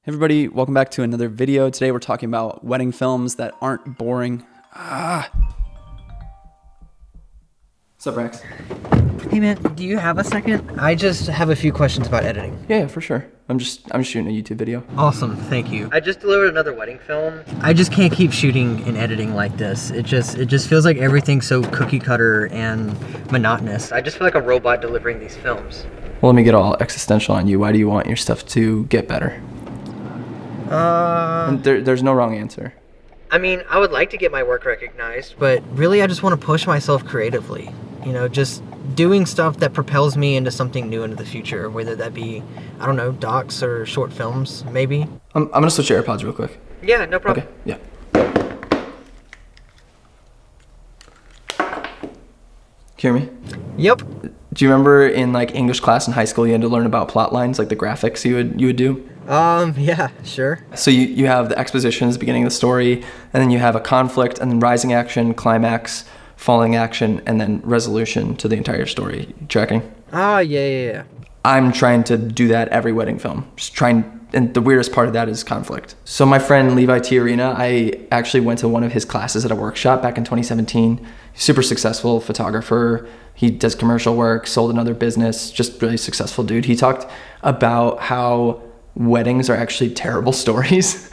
Everybody, welcome back to another video. Today we're talking about wedding films that aren't boring. What's up, Brax? Hey man, do you have a second? I just have a few questions about editing. Yeah, for sure. I'm just shooting a YouTube video. Awesome, thank you. I just delivered another wedding film. I just can't keep shooting and editing like this. It just feels like everything's so cookie cutter and monotonous. I just feel like a robot delivering these films. Well, let me get all existential on you. Why do you want your stuff to get better? And there's no wrong answer. I mean, I would like to get my work recognized, but really I just want to push myself creatively. You know, just doing stuff that propels me into something new into the future, whether that be, I don't know, docs or short films, maybe. I'm gonna switch your AirPods real quick. Yeah, no problem. Okay, yeah. Hear me? Yep. Do you remember in like English class in high school you had to learn about plot lines, like the graphics you would do? Yeah, sure. So you have the expositions, beginning of the story, and then you have a conflict, and then rising action, climax, falling action, and then resolution to the entire story. Tracking? Yeah. I'm trying to do that every wedding film. And the weirdest part of that is conflict. So my friend Levi Tiarina, I actually went to one of his classes at a workshop back in 2017. Super successful photographer. He does commercial work, sold another business, just really successful dude. He talked about how weddings are actually terrible stories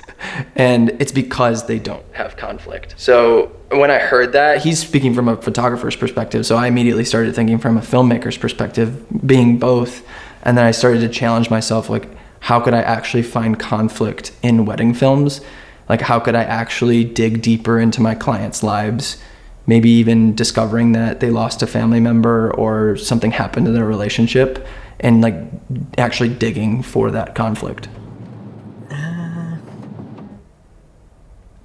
and it's because they don't have conflict. So when I heard that, he's speaking from a photographer's perspective, so I immediately started thinking from a filmmaker's perspective, being both. And then I started to challenge myself, like, how could I actually find conflict in wedding films? Like, how could I actually dig deeper into my clients' lives? Maybe even discovering that they lost a family member or something happened in their relationship, and like actually digging for that conflict.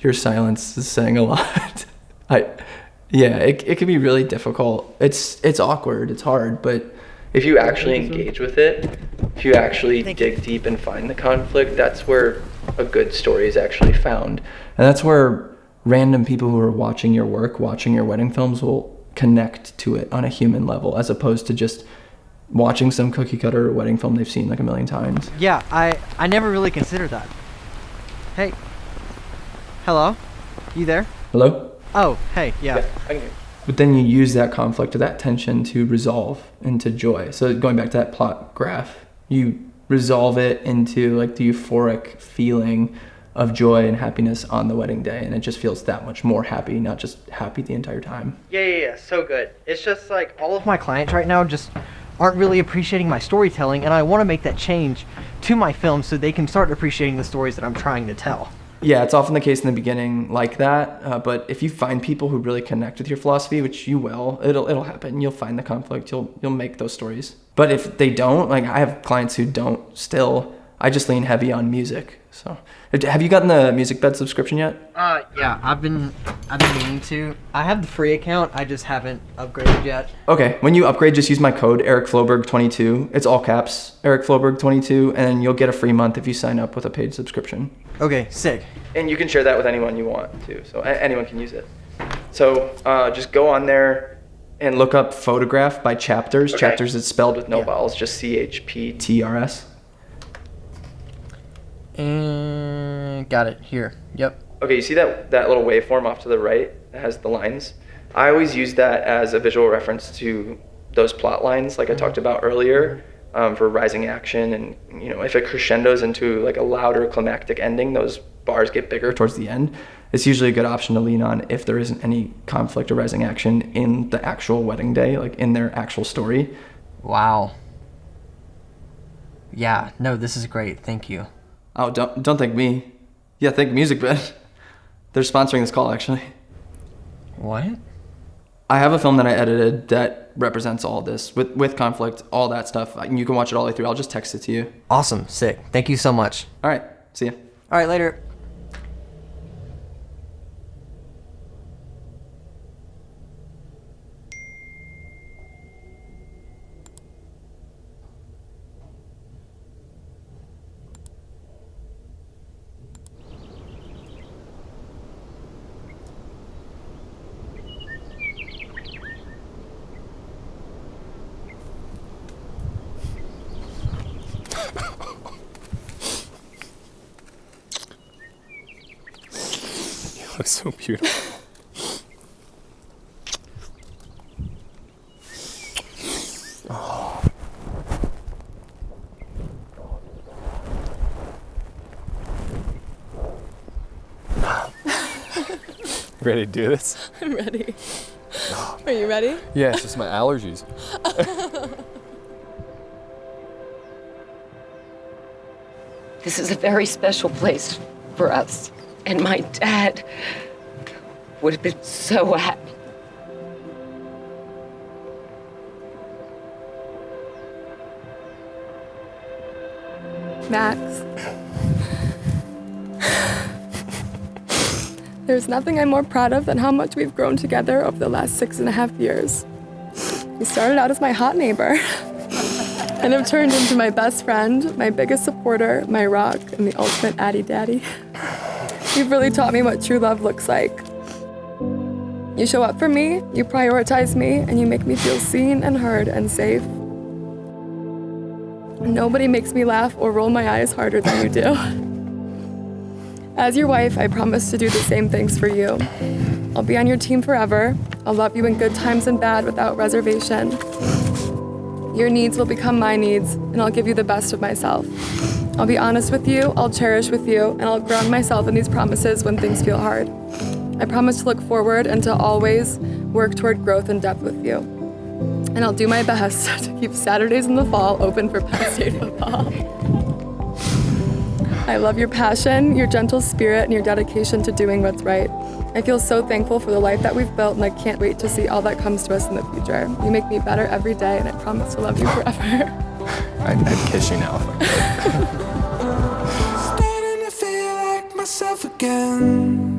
Your silence is saying a lot. It can be really difficult. It's awkward, it's hard, but if you actually engage with it, if you actually dig deep and find the conflict, that's where a good story is actually found. And that's where random people who are watching your work, watching your wedding films, will connect to it on a human level, as opposed to just watching some cookie cutter wedding film they've seen like a million times. Yeah, I never really considered that. Hey. Hello? You there? Hello? Oh, hey, yeah. I can hear you. But then you use that conflict or that tension to resolve into joy. So going back to that plot graph, you resolve it into like the euphoric feeling of joy and happiness on the wedding day, and it just feels that much more happy, not just happy the entire time. Yeah, so good. It's just like all of my clients right now just aren't really appreciating my storytelling, and I want to make that change to my film so they can start appreciating the stories that I'm trying to tell. Yeah, it's often the case in the beginning like that, but if you find people who really connect with your philosophy, which you will, it'll happen. You'll find the conflict. You'll make those stories. But if they don't, like I have clients who don't still, I just lean heavy on music. So, have you gotten the Music Bed subscription yet? Yeah, I've been meaning to. I have the free account. I just haven't upgraded yet. Okay, when you upgrade, just use my code EricFloberg22. It's all caps, EricFloberg22, and then you'll get a free month if you sign up with a paid subscription. Okay, sick. And you can share that with anyone you want too, so anyone can use it. So just go on there and look up Photograph by Chapters. Okay. Chapters is spelled with no vowels, just CHPTRS. Got it, here, yep. Okay, you see that little waveform off to the right that has the lines? I always use that as a visual reference to those plot lines like I talked about earlier, for rising action, and you know, if it crescendos into like a louder climactic ending, those bars get bigger towards the end. It's usually a good option to lean on if there isn't any conflict or rising action in the actual wedding day, like in their actual story. Wow. Yeah, no, this is great, thank you. Oh, don't thank me. Yeah, thank Music Bed. They're sponsoring this call, actually. What? I have a film that I edited that represents all this with conflict, all that stuff. You can watch it all the way through. I'll just text it to you. Awesome, sick. Thank you so much. All right, see ya. All right, later. looks so beautiful. Ready to do this? I'm ready. Are you ready? Yeah, it's just my allergies. This is a very special place for us. And my dad would have been so happy. Max. There's nothing I'm more proud of than how much we've grown together over the last 6.5 years. You started out as my hot neighbor and have turned into my best friend, my biggest supporter, my rock, and the ultimate Addy Daddy. You've really taught me what true love looks like. You show up for me, you prioritize me, and you make me feel seen and heard and safe. Nobody makes me laugh or roll my eyes harder than you do. As your wife, I promise to do the same things for you. I'll be on your team forever. I'll love you in good times and bad without reservation. Your needs will become my needs, and I'll give you the best of myself. I'll be honest with you, I'll cherish with you, and I'll ground myself in these promises when things feel hard. I promise to look forward and to always work toward growth and depth with you. And I'll do my best to keep Saturdays in the fall open for Penn State football. I love your passion, your gentle spirit, and your dedication to doing what's right. I feel so thankful for the life that we've built, and I can't wait to see all that comes to us in the future. You make me better every day, and I promise to love you forever. I'd kiss you now if I could. Starting to feel like myself again.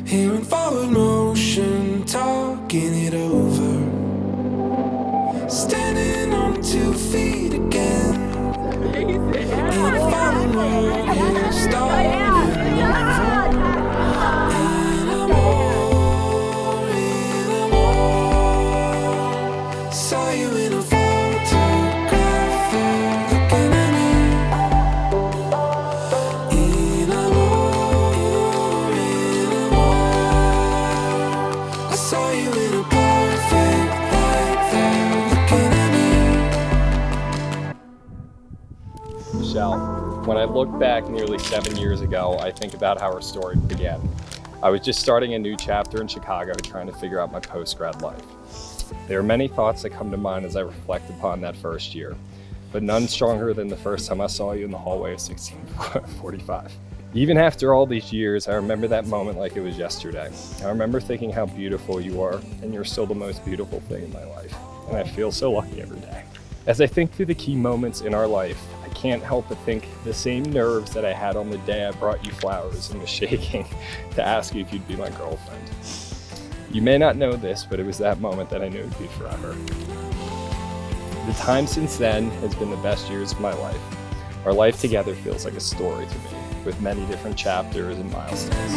Hearing forward motion, talking it over. Standing on 2 feet again. Saw you in a photograph, looking at me. In a I saw you in a perfect light there, looking at me. Michelle, when I look back nearly 7 years ago, I think about how our story began. I was just starting a new chapter in Chicago, trying to figure out my post-grad life. There are many thoughts that come to mind as I reflect upon that first year, but none stronger than the first time I saw you in the hallway of 1645. Even after all these years, I remember that moment like it was yesterday. I remember thinking how beautiful you are, and you're still the most beautiful thing in my life, and I feel so lucky every day. As I think through the key moments in our life, I can't help but think the same nerves that I had on the day I brought you flowers and was shaking to ask you if you'd be my girlfriend. You may not know this, but it was that moment that I knew it'd be forever. The time since then has been the best years of my life. Our life together feels like a story to me, with many different chapters and milestones.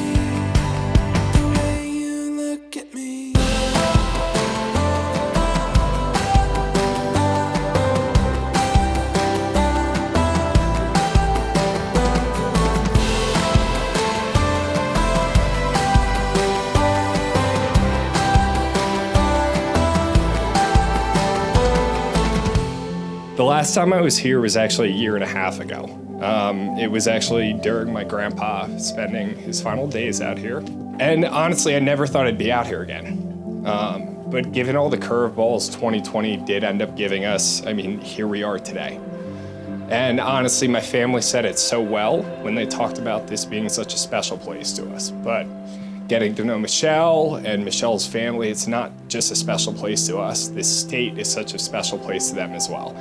The way you look at me. The last time I was here was actually 1.5 years ago. It was actually during my grandpa spending his final days out here. And honestly, I never thought I'd be out here again. But given all the curveballs 2020 did end up giving us, I mean, here we are today. And honestly, my family said it so well when they talked about this being such a special place to us. But getting to know Michelle and Michelle's family, it's not just a special place to us. This state is such a special place to them as well.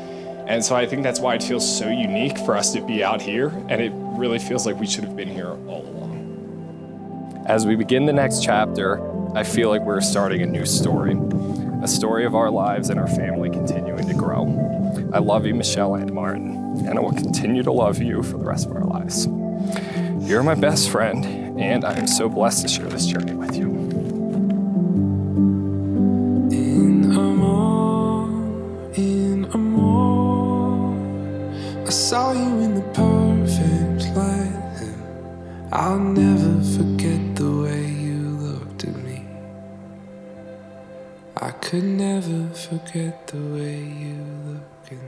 And so I think that's why it feels so unique for us to be out here, and it really feels like we should have been here all along. As we begin the next chapter, I feel like we're starting a new story, a story of our lives and our family continuing to grow. I love you, Michelle and Martin, and I will continue to love you for the rest of our lives. You're my best friend, and I am so blessed to share this journey with you. I saw you in the perfect light. I'll never forget the way could never forget the way you look at me.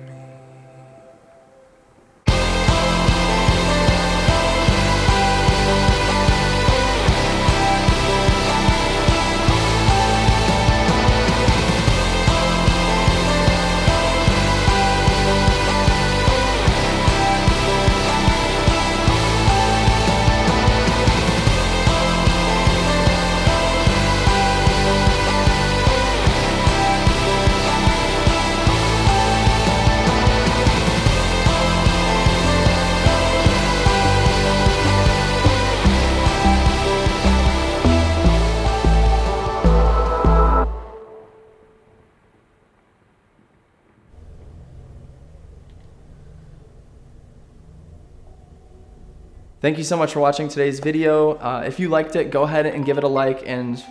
Thank you so much for watching today's video. If you liked it, go ahead and give it a like and...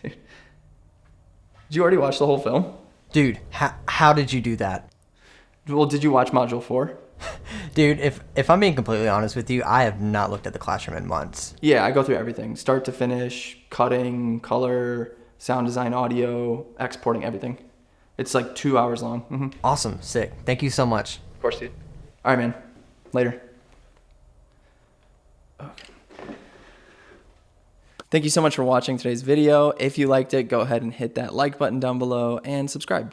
Dude. Did you already watch the whole film? Dude, how did you do that? Well, did you watch Module 4? Dude, if I'm being completely honest with you, I have not looked at the classroom in months. Yeah, I go through everything. Start to finish, cutting, color, sound design, audio, exporting, everything. It's like 2 hours long. Mm-hmm. Awesome, sick. Thank you so much. Of course, dude. All right, man. Later. Okay. Thank you so much for watching today's video. If you liked it, go ahead and hit that like button down below and subscribe.